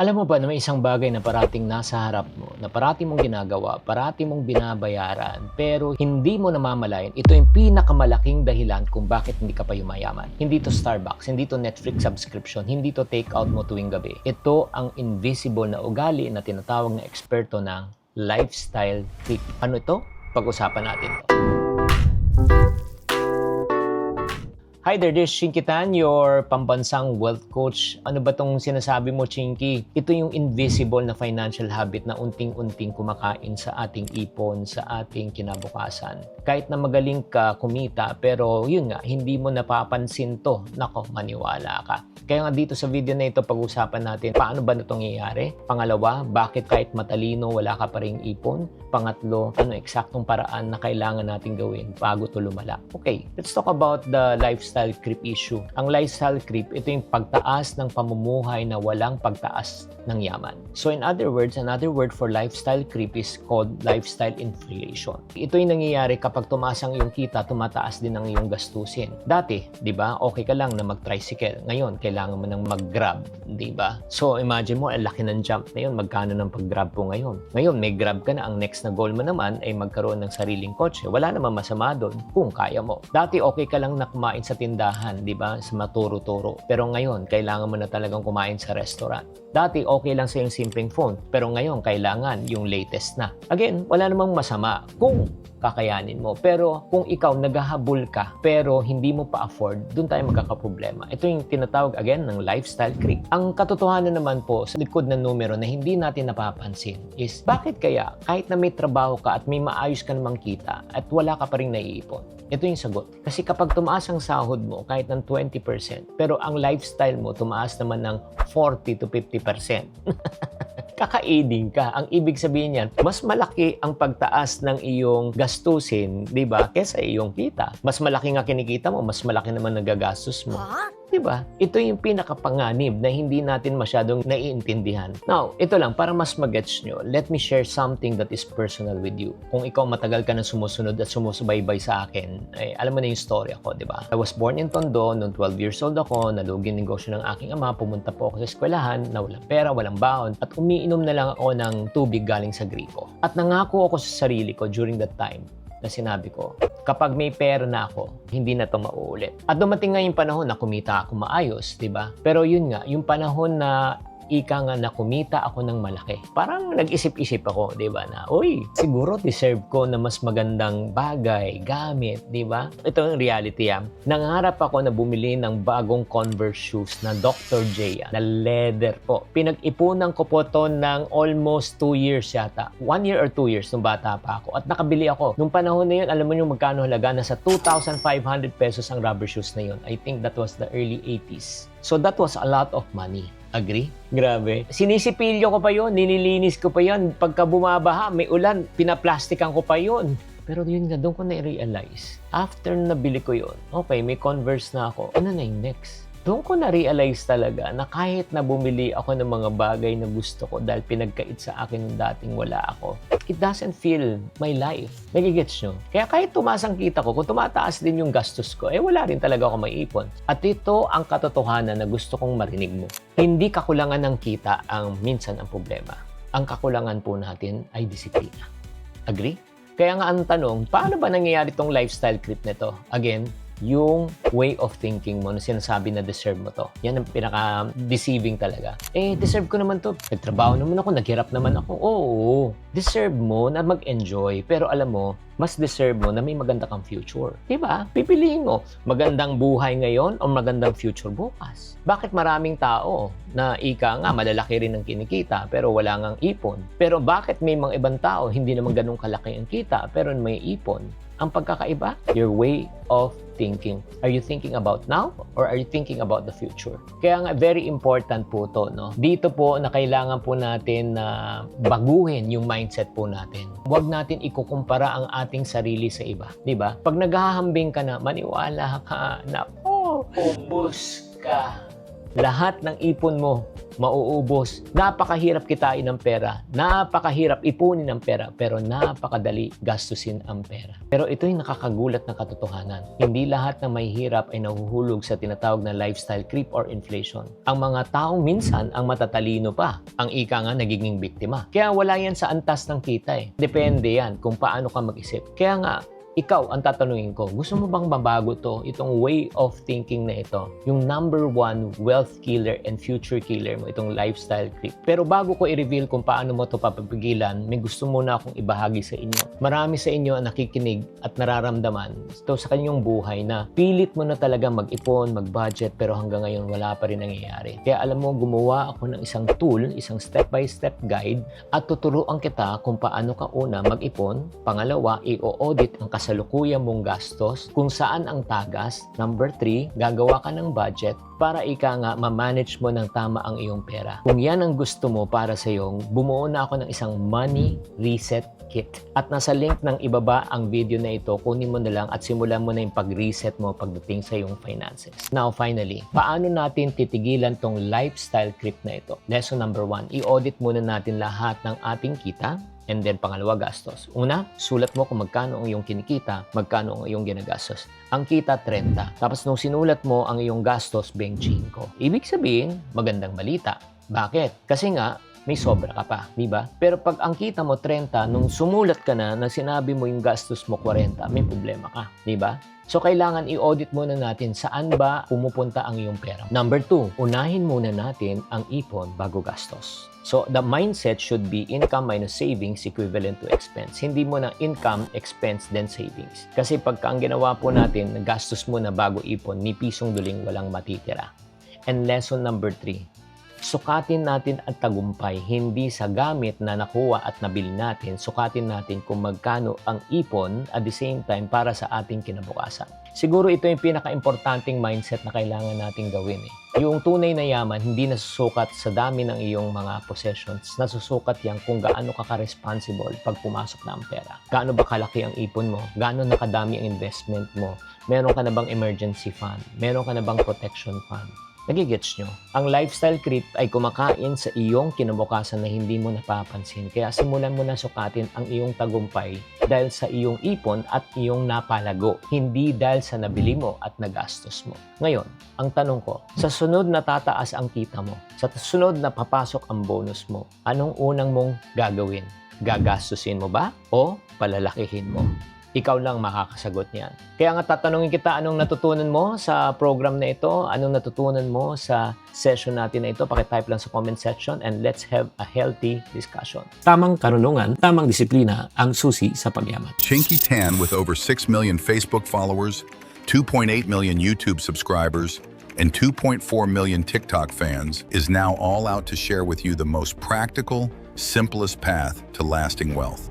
Alam mo ba na may isang bagay na parating nasa harap mo, na parati mong ginagawa, parati mong binabayaran, pero hindi mo namamalayan, ito yung pinakamalaking dahilan kung bakit hindi ka pa yumayaman. Hindi to Starbucks, hindi to Netflix subscription, hindi to take out mo tuwing gabi. Ito ang invisible na ugali na tinatawag na eksperto ng lifestyle creep. Ano ito? Pag-usapan natin to. Hi there, this is Chinky Tan, your pambansang wealth coach. Ano ba tong sinasabi mo, Chinky? Ito yung invisible na financial habit na unting-unting kumakain sa ating ipon, sa ating kinabukasan. Kahit na magaling ka kumita, pero yun nga, hindi mo napapansin to. Nako, maniwala ka. Kaya nga dito sa video na ito, pag-usapan natin paano ba ito nangyayari? Pangalawa, bakit kahit matalino, wala ka pa ring ipon? Pangatlo, ano eksaktong paraan na kailangan natin gawin bago ito lumala? Okay, let's talk about the lifestyle creep issue. Ang lifestyle creep, ito yung pagtaas ng pamumuhay na walang pagtaas ng yaman. So in other words, another word for lifestyle creep is called lifestyle inflation. Ito yung nangyayari kapag tumaas ang iyong kita, tumataas din ang iyong gastusin. Dati, di ba, okay ka lang na mag-tricycle. Ngayon, kailangan mo nang mag-grab, di ba? So imagine mo, ang laki ng jump na yun. Magkano ng pag-grab po ngayon? Ngayon, may grab ka na. Ang next na goal mo naman ay magkaroon ng sariling kotse. Wala naman masama doon kung kaya mo. Dati, okay ka lang na kumain sa tindahan, di ba? Sa maturo-turo. Pero ngayon, kailangan mo na talagang kumain sa restaurant. Dati, okay lang sa yung simpleng phone. Pero ngayon, kailangan yung latest na. Again, wala namang masama kung kakayanin mo. Pero kung ikaw naghahabol ka pero hindi mo pa afford, doon tayo magkakaproblema. Ito yung tinatawag again ng lifestyle creep. Ang katotohanan naman po sa likod ng numero na hindi natin napapansin is bakit kaya kahit na may trabaho ka at may maayos ka namang kita at wala ka pa rin naiipon? Ito yung sagot. Kasi kapag tumaas ang sahod mo kahit ng 20% pero ang lifestyle mo tumaas naman ng 40 to 50%. Kakaiding ka. Ang ibig sabihin niyan, mas malaki ang pagtaas ng iyong gastusin, di ba, kesa iyong kita. Mas malaki nga kinikita mo, mas malaki naman nagagastos mo. Di ba? Ito yung pinakapanganib na hindi natin masyadong naiintindihan. Now, ito lang, para mas magets nyo, let me share something that is personal with you. Kung ikaw matagal ka na sumusunod at sumusubaybay sa akin, ay alam mo na yung story ako, di ba? I was born in Tondo, noong 12 years old ako, nalugi negosyo ng aking ama, pumunta po ako sa eskwelahan, na walang pera, walang baon, at umiinom na lang ako ng tubig galing sa gripo. At nangako ako sa sarili ko during that time, na sinabi ko, kapag may pera na ako, hindi na ito mauulit. At dumating nga yung panahon na kumita ako maayos, di ba? Pero yun nga, yung panahon na ika nga na kumita ako ng malaki. Parang nag-isip-isip ako, di ba, na, uy, siguro deserve ko na mas magandang bagay, gamit, di ba? Ito ang reality yan. Nangarap ako na bumili ng bagong Converse shoes na Dr. J, na leather po. Pinag-ipunan ko po to ng almost 2 years yata. 1 year or 2 years nung bata pa ako. At nakabili ako. Nung panahon na yun, alam mo yung magkano halaga? Nasa 2,500 pesos ang rubber shoes na yun. I think that was the early 80s. So that was a lot of money. Agree? Grabe. Sinisipilyo ko pa yon, nililinis ko pa yon. Pagka bumabaha, may ulan, pinaplastikan ko pa yon. Pero yun nga, doon ko na-realize. After nabili ko yon, okay, may Converse na ako. Ano na yung next? Doon ko na-realize talaga na kahit na bumili ako ng mga bagay na gusto ko dahil pinagkait sa akin nung dating wala ako, it doesn't feel my life. Nagigets nyo? Kaya kahit tumaas ang kita ko, kung tumataas din yung gastos ko, wala rin talaga ako maiipon. At ito ang katotohanan na gusto kong marinig mo. Hindi kakulangan ng kita ang minsan ang problema. Ang kakulangan po natin ay disiplina. Agree? Kaya nga ang tanong, paano ba nangyayari itong lifestyle creep nito? Again, yung way of thinking mo na sinasabi na deserve mo to. Yan ang pinaka-deceiving talaga. Deserve ko naman to. Nagtrabaho naman ako, naghirap naman ako. Oo, deserve mo na mag-enjoy. Pero alam mo, mas deserve mo na may maganda kang future. Diba? Pipiliin mo, magandang buhay ngayon o magandang future bukas. Bakit maraming tao na ika nga, malalaki rin ang kinikita pero wala ngang ipon? Pero bakit may mga ibang tao, hindi naman ganun kalaki ang kita pero may ipon? Ang pagkakaiba, your way of thinking. Are you thinking about now or are you thinking about the future? Kaya nga, very important po to, no? Dito po na kailangan po natin na baguhin yung mindset po natin. Huwag natin ikukumpara ang ating sarili sa iba. Diba? Pag naghahambing ka na, maniwala ka na, ubos ka. Lahat ng ipon mo mauubos. Napakahirap kitain ng pera, napakahirap ipunin ng pera, pero napakadali gastusin ang pera. Pero ito yung nakakagulat na katotohanan. Hindi lahat ng may hirap ay nahuhulog sa tinatawag na lifestyle creep or inflation. Ang mga taong minsan ang matatalino pa, ang ika nga nagiging biktima. Kaya wala yan sa antas ng kita eh. Depende yan kung paano ka mag-isip. Kaya nga, ikaw, ang tatanungin ko, gusto mo bang mabago to, itong way of thinking na ito, yung number one wealth killer and future killer mo, itong lifestyle creep. Pero bago ko i-reveal kung paano mo to papapigilan, may gusto muna akong ibahagi sa inyo. Marami sa inyo ang nakikinig at nararamdaman ito sa kanyang buhay na pilit mo na talaga mag-ipon, mag-budget, pero hanggang ngayon wala pa rin nangyayari. Kaya alam mo, gumawa ako ng isang tool, isang step-by-step guide at tuturuan kita kung paano ka una mag-ipon, pangalawa, i-audit ang kasalukuyan mong gastos, kung saan ang tagas. Number 3, gagawa ka ng budget para ika nga ma-manage mo ng tama ang iyong pera. Kung yan ang gusto mo para sa iyo, bumuo na ako ng isang money reset kit. At nasa link ng ibaba ang video na ito, kunin mo na lang at simulan mo na yung pag-reset mo pagdating sa iyong finances. Now, finally, paano natin titigilan tong lifestyle creep na ito? Lesson number 1, i-audit muna natin lahat ng ating kita. And then, pangalawa, gastos. Una, sulat mo kung magkano ang iyong kinikita, magkano ang iyong ginagastos. Ang kita, 30. Tapos, nung sinulat mo ang iyong gastos, 25. Ibig sabihin, magandang balita. Bakit? Kasi nga, may sobra ka pa, di ba? Pero pag ang kita mo 30, nung sumulat ka na sinabi mo yung gastos mo 40, may problema ka, di ba? So, kailangan i-audit muna natin saan ba pumupunta ang iyong pera. Number 2, unahin muna natin ang ipon bago gastos. So, the mindset should be income minus savings equivalent to expense. Hindi mo na income, expense, then savings. Kasi pagka ang ginawa po natin, gastos muna bago ipon, ni pisong duling walang matitira. And lesson number 3, sukatin natin ang tagumpay, hindi sa gamit na nakuha at nabili natin, sukatin natin kung magkano ang ipon at the same time para sa ating kinabukasan. Siguro ito yung pinaka-importanting mindset na kailangan natin gawin eh. Yung tunay na yaman, hindi nasusukat sa dami ng iyong mga possessions. Nasusukat yan kung gaano ka ka-responsible pag pumasok na ang pera. Gaano ba kalaki ang ipon mo? Gaano nakadami ang investment mo? Meron ka na bang emergency fund? Meron ka na bang protection fund? Nagigets nyo? Ang lifestyle creep ay kumakain sa iyong kinabukasan na hindi mo napapansin. Kaya simulan mo na sukatin ang iyong tagumpay dahil sa iyong ipon at iyong napalago. Hindi dahil sa nabili mo at nagastos mo. Ngayon, ang tanong ko, sa sunod na tataas ang kita mo, sa sunod na papasok ang bonus mo, anong unang mong gagawin? Gagastusin mo ba o palalakihin mo? Ikaw lang makakasagot niyan. Kaya nga tatanungin kita, anong natutunan mo sa program na ito? Anong natutunan mo sa session natin na ito? Pakitype lang sa comment section and let's have a healthy discussion. Tamang karunungan, tamang disiplina ang susi sa pagyaman. Chinky Tan, with over 6 million Facebook followers, 2.8 million YouTube subscribers, and 2.4 million TikTok fans, is now all out to share with you the most practical, simplest path to lasting wealth.